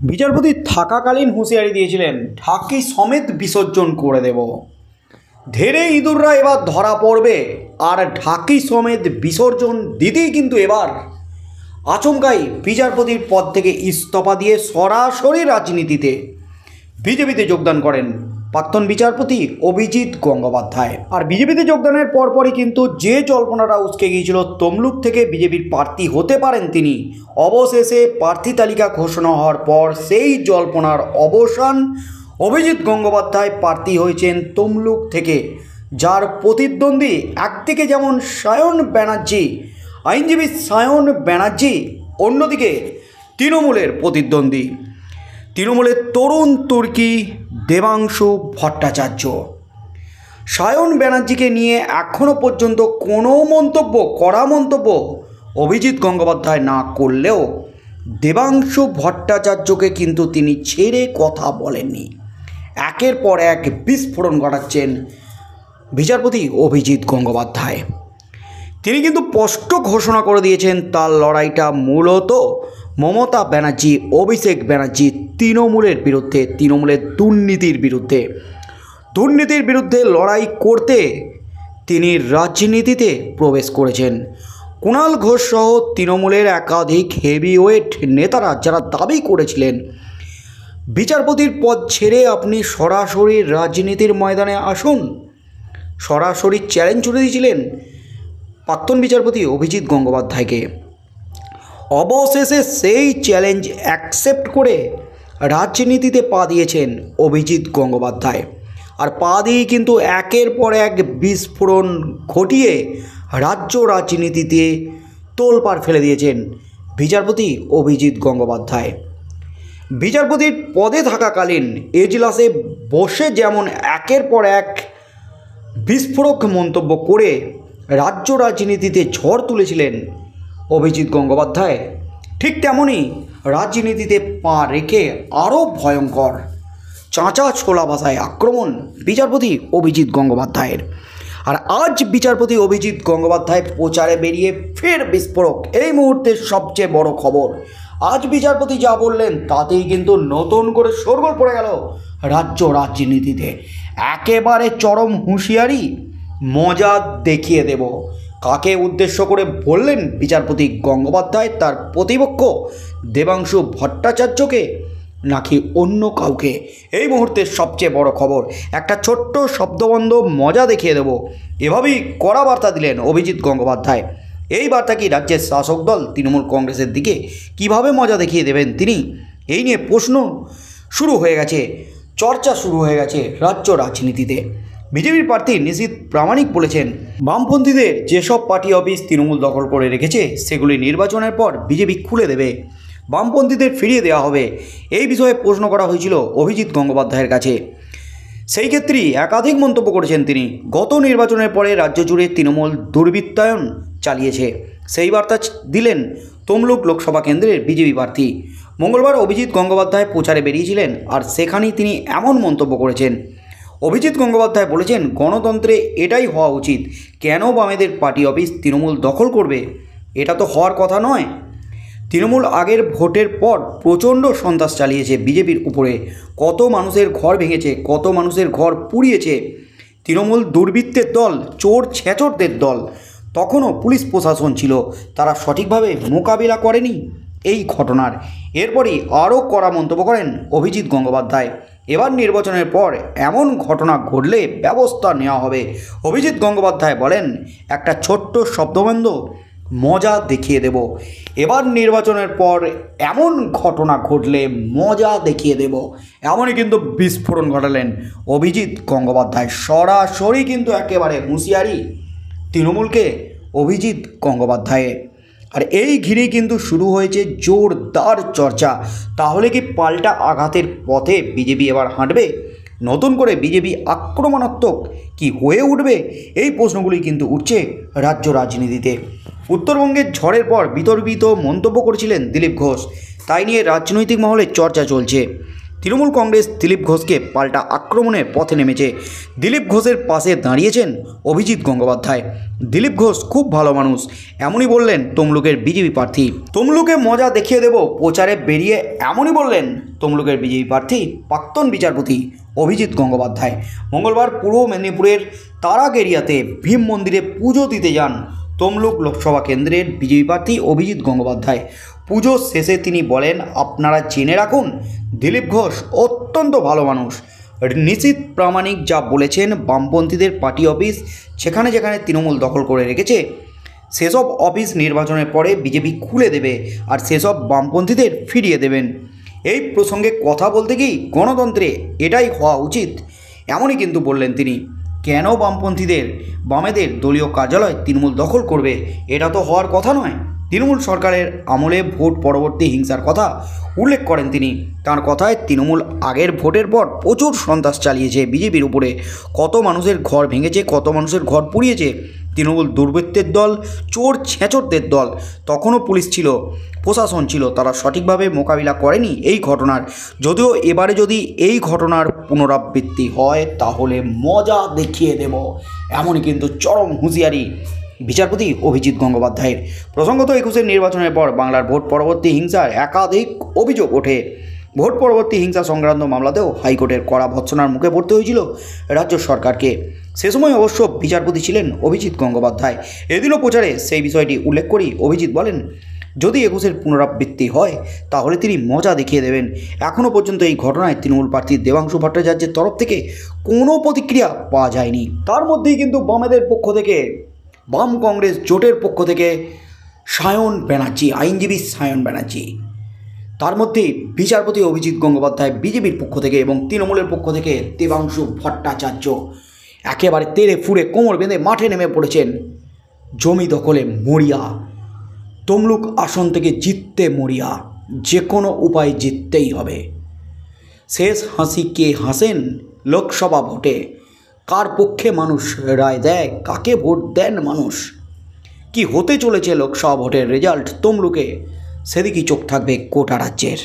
বিচারপতি থাকাকালীন হুঁশিয়ারি দিয়েছিলেন, ঢাকি সমেত বিসর্জন করে দেব। ধেড়ে ইঁদুররা এবার ধরা পড়বে, আর ঢাকি সমেত বিসর্জন দিতেই কিন্তু এবার আচমকাই বিচারপতির পদ থেকে ইস্তফা দিয়ে সরাসরি রাজনীতিতে বিজেপিতে যোগদান করেন প্রাক্তন বিচারপতি অভিজিৎ গঙ্গোপাধ্যায়। আর বিজেপিতে যোগদানের পরপরই কিন্তু যে জল্পনাটা উসকে গিয়েছিল তমলুক থেকে বিজেপির প্রার্থী হতে পারেন তিনি, অবশেষে প্রার্থী তালিকা ঘোষণা হওয়ার পর সেই জল্পনার অবসান। অভিজিৎ গঙ্গোপাধ্যায় প্রার্থী হয়েছেন তমলুক থেকে, যার প্রতিদ্বন্দ্বী একদিকে যেমন সায়ন ব্যানার্জি, আইনজীবী সায়ন ব্যানার্জি, অন্যদিকে তৃণমূলের প্রতিদ্বন্দ্বী তৃণমূলের তরুণ তুর্কি দেবাংশু ভট্টাচার্য। সায়ন ব্যানার্জিকে নিয়ে এখনও পর্যন্ত কোনো কড়া মন্তব্য অভিজিৎ গঙ্গোপাধ্যায় না করলেও দেবাংশু ভট্টাচার্যকে কিন্তু তিনি ছেড়ে কথা বলেননি। একের পর এক বিস্ফোরণ ঘটাচ্ছেন বিচারপতি অভিজিৎ গঙ্গোপাধ্যায়। তিনি কিন্তু স্পষ্ট ঘোষণা করে দিয়েছেন তার লড়াইটা মূলত মমতা ব্যানার্জি, অভিষেক ব্যানার্জি, তৃণমূলের বিরুদ্ধে, তৃণমূলের দুর্নীতির বিরুদ্ধে লড়াই করতে তিনি রাজনীতিতে প্রবেশ করেছেন। কুণাল ঘোষ সহ তৃণমূলের একাধিক হেভিওয়েট নেতারা যারা দাবি করেছিলেন বিচারপতির পদ ছেড়ে আপনি সরাসরি রাজনীতির ময়দানে আসুন, সরাসরি চ্যালেঞ্জ ছুড়ে দিয়েছিলেন প্রাক্তন বিচারপতি অভিজিৎ গঙ্গোপাধ্যায়কে। অবশেষে সেই চ্যালেঞ্জ অ্যাকসেপ্ট করে রাজনীতিতে পা দিয়েছেন অভিজিৎ গঙ্গোপাধ্যায়। আর পা দিয়ে কিন্তু একের পর এক বিস্ফোরণ ঘটিয়ে রাজ্য রাজনীতিতে তোলপাড় ফেলে দিয়েছেন বিচারপতি অভিজিৎ গঙ্গোপাধ্যায়। বিচারপতির পদে থাকাকালীন এজলাসে বসে যেমন একের পর এক বিস্ফোরক মন্তব্য করে রাজ্য রাজনীতিতে ঝড় তুলেছিলেন অভিজিৎ গঙ্গোপাধ্যায়, ঠিক তেমনই রাজনীতিতে পা রেখে আরও ভয়ঙ্কর চাঁচা ছোলা ভাষায় আক্রমণ বিচারপতি অভিজিৎ গঙ্গোপাধ্যায়ের। আর আজ বিচারপতি অভিজিৎ গঙ্গোপাধ্যায় প্রচারে বেরিয়ে ফের বিস্ফোরক। এই মুহূর্তের সবচেয়ে বড় খবর, আজ বিচারপতি যা বললেন তাতেই কিন্তু নতুন করে শোরগোল পড়ে গেল রাজ্য রাজনীতিতে। একেবারে চরম হুঁশিয়ারি, মজা দেখিয়ে দেব। কাকে উদ্দেশ্য করে বললেন বিচারপতি গঙ্গোপাধ্যায়? তার প্রতিপক্ষ দেবাংশু ভট্টাচার্যকে নাকি অন্য কাউকে? এই মুহূর্তের সবচেয়ে বড় খবর, একটা ছোট্ট শব্দবন্ধ মজা দেখিয়ে দেব, এভাবেই কড়া বার্তা দিলেন অভিজিৎ গঙ্গোপাধ্যায়। এই বার্তা কি রাজ্যের শাসক দল তৃণমূল কংগ্রেসের দিকে কিভাবে মজা দেখিয়ে দেবেন তিনি? এই নিয়ে প্রশ্ন শুরু হয়ে গেছে, চর্চা শুরু হয়ে গেছে রাজ্য রাজনীতিতে। বিজেপির প্রার্থী নিশীথ প্রামাণিক বলেছেন, বামপন্থীদের যেসব পার্টি অফিস তৃণমূল দখল করে রেখেছে সেগুলি নির্বাচনের পর বিজেপি খুলে দেবে, বামপন্থীদের ফিরিয়ে দেওয়া হবে। এই বিষয়ে প্রশ্ন করা হয়েছিল অভিজিৎ গঙ্গোপাধ্যায়ের কাছে। সেই ক্ষেত্রেই একাধিক মন্তব্য করেছেন তিনি। গত নির্বাচনের পরে রাজ্য জুড়ে তৃণমূল দুর্বৃত্তায়ন চালিয়েছে, সেই বার্তা দিলেন তমলুক লোকসভা কেন্দ্রের বিজেপি প্রার্থী। মঙ্গলবার অভিজিৎ গঙ্গোপাধ্যায় প্রচারে বেরিয়েছিলেন, আর সেখানেই তিনি এমন মন্তব্য করেছেন। অভিজিৎ গঙ্গোপাধ্যায় বলেছেন, গণতন্ত্রে এটাই হওয়া উচিত। কেন বামেদের পার্টি অফিস তৃণমূল দখল করবে? এটা তো হওয়ার কথা নয়। তৃণমূল আগের ভোটের পর প্রচণ্ড সন্ত্রাস চালিয়েছে বিজেপির উপরে, কত মানুষের ঘর ভেঙেছে, কত মানুষের ঘর পুড়িয়েছে। তৃণমূল দুর্বৃত্তের দল, চোর ছেচরদের দল। তখনও পুলিশ প্রশাসন ছিল, তারা সঠিকভাবে মোকাবিলা করেনি এই ঘটনার। এরপরই আরও কড়া মন্তব্য করেন অভিজিৎ গঙ্গোপাধ্যায়। এবার নির্বাচনের পর এমন ঘটনা ঘটলে ব্যবস্থা নেওয়া হবে। অভিজিৎ গঙ্গোপাধ্যায় বলেন, একটা ছোট্ট শব্দবন্ধ মজা দেখিয়ে দেব। এবার নির্বাচনের পর এমন ঘটনা ঘটলে মজা দেখিয়ে দেব, এমনই কিন্তু বিস্ফোরণ ঘটালেন অভিজিৎ গঙ্গোপাধ্যায়। সরাসরি কিন্তু একেবারে হুঁশিয়ারি তৃণমূলকে অভিজিৎ গঙ্গোপাধ্যায়ের। আর এই ঘিরেই কিন্তু শুরু হয়েছে জোরদার চর্চা। তাহলে কি পাল্টা আঘাতের পথে বিজেপি এবার হাঁটবে? নতুন করে বিজেপি আক্রমণাত্মক কি হয়ে উঠবে? এই প্রশ্নগুলি কিন্তু উঠছে রাজ্য রাজনীতিতে। উত্তরবঙ্গের ঝড়ের পর বিতর্কিত মন্তব্য করেছিলেন দিলীপ ঘোষ, তাই নিয়ে রাজনৈতিক মহলে চর্চা চলছে। তৃণমূল কংগ্রেস দিলীপ ঘোষকে পাল্টা আক্রমণের পথে নেমেছে। দিলীপ ঘোষের পাশে দাঁড়িয়েছেন অভিজিৎ গঙ্গোপাধ্যায়। দিলীপ ঘোষ খুব ভালো মানুষ, এমনই বললেন তমলুকের বিজেপি প্রার্থী। তমলুকে মজা দেখিয়ে দেব প্রচারে বেরিয়ে এমনই বললেন তমলুকের বিজেপি প্রার্থী প্রাক্তন বিচারপতি অভিজিৎ গঙ্গোপাধ্যায়। মঙ্গলবার পূর্ব মেদিনীপুরের তারাগেরিয়াতে ভীম মন্দিরে পুজো দিতে যান তমলুক লোকসভা কেন্দ্রের বিজেপি প্রার্থী অভিজিৎ গঙ্গোপাধ্যায়। পুজো শেষে তিনি বলেন, আপনারা জেনে রাখুন দিলীপ ঘোষ অত্যন্ত ভালো মানুষ। নিশ্চিত প্রামাণিক যা বলেছেন, বামপন্থীদের পার্টি অফিস যেখানে যেখানে তৃণমূল দখল করে রেখেছে সেসব অফিস নির্বাচনের পরে বিজেপি খুলে দেবে আর সেসব বামপন্থীদের ফিরিয়ে দেবেন। এই প্রসঙ্গে কথা বলতে গিয়ে গণতন্ত্রে এটাই হওয়া উচিত, এমনই কিন্তু বললেন তিনি। কেন বামেদের দলীয় কার্যালয় তৃণমূল দখল করবে? এটা তো হওয়ার কথা নয়। তৃণমূল সরকারের আমলে ভোট পরবর্তী হিংসার কথা উল্লেখ করেন তিনি। তার কথায় তৃণমূল আগের ভোটের পর প্রচুর সন্ত্রাস চালিয়েছে বিজেপির উপরে, কত মানুষের ঘর ভেঙেছে, কত মানুষের ঘর পুড়িয়েছে। তৃণমূল দুর্বৃত্তের দল, চোর ছেঁচড়দের দল। তখনও পুলিশ ছিল, প্রশাসন ছিল, তারা সঠিকভাবে মোকাবিলা করেনি এই ঘটনার। যদিও এবারে যদি এই ঘটনার পুনরাবৃত্তি হয় তাহলে মজা দেখিয়ে দেব, এমনই কিন্তু চরম হুঁশিয়ারি বিচারপতি অভিজিৎ গঙ্গোপাধ্যায়ের। প্রসঙ্গত 21-এর নির্বাচনের পর বাংলার ভোট পরবর্তী হিংসার একাধিক অভিযোগ ওঠে। ভোট পরবর্তী হিংসা সংক্রান্ত মামলাতেও হাইকোর্টের কড়া ভৎসনার মুখে পড়তে হয়েছিল রাজ্য সরকারকে। সে সময় অবশ্য বিচারপতি ছিলেন অভিজিৎ গঙ্গোপাধ্যায়। এদিনও প্রচারে সেই বিষয়টি উল্লেখ করেই অভিজিৎ বলেন, যদি 21-এর পুনরাবৃত্তি হয় তাহলে তিনি মজা দেখিয়ে দেবেন। এখনও পর্যন্ত এই ঘটনায় তৃণমূল প্রার্থী দেবাংশু ভট্টাচার্যের তরফ থেকে কোনো প্রতিক্রিয়া পাওয়া যায়নি। তার মধ্যেই কিন্তু বামেদের পক্ষ থেকে, বাম কংগ্রেস জোটের পক্ষ থেকে সায়ন ব্যানার্জি, আইনজীবী সায়ন ব্যানার্জি, তার মধ্যে বিচারপতি অভিজিৎ গঙ্গোপাধ্যায় বিজেপির পক্ষ থেকে এবং তৃণমূলের পক্ষ থেকে দেবাংশু ভট্টাচার্য একেবারে তেড়ে ফুড়ে কোমর বেঁধে মাঠে নেমে পড়েছেন। জমি দখলে মরিয়া, তমলুক আসন থেকে জিততে মরিয়া, যে কোনো উপায়ে জিততেই হবে। শেষ হাসি কে হাসেন লোকসভা ভোটে? কার পক্ষে মানুষ রায় দেয়, কাকে ভোট দেন মানুষ? কি হতে চলেছে লোকসভা ভোটের রেজাল্ট তমলুকে, সেদিকেই চোখ থাকবে গোটা রাজ্যের।